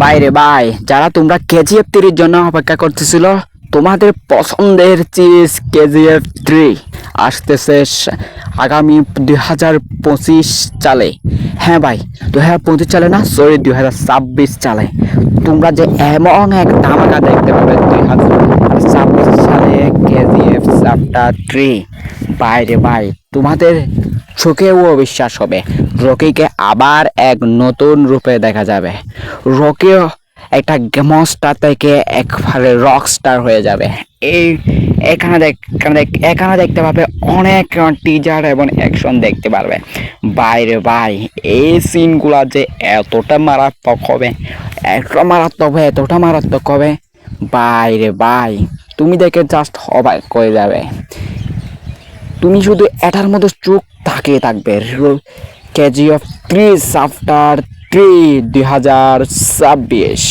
বাইরে বাই, যারা তোমরা KGF 3 জন্য অপেক্ষা করতেছিল, তোমাদের পছন্দের চিজ KGF 3 আসতেছে আগামী 2025 সালে। হ্যাঁ ভাই, 2025 সালে না, সরি 2026 সালে। তোমরা যে এমন এক ধামাকা দেখতে পাবে 2026 সালে KGF চ্যাপ্টার 3। বাইরে ভাই, তোমাদের চোখেও অবিশ্বাস হবে, রকিকে আবার এক নতুন রূপে দেখা যাবে। রকি একটা মনস্টার থেকে একবারে রক স্টার হয়ে যাবে। এই এখানে দেখতে পাবে অনেক টিজার এবং অ্যাকশন দেখতে পারবে। বাইরে ভাই, এই সিনগুলা যে এতটা মারাত্মক হবে, এতটা মারাত্মক হবে। বাইরে ভাই, তুমি দেখে জাস্ট অবাক করে যাবে। তুমি শুধু এটার মধ্যে চোখ তাকিয়ে থাকবে। KGF 3 chapter 3 2026।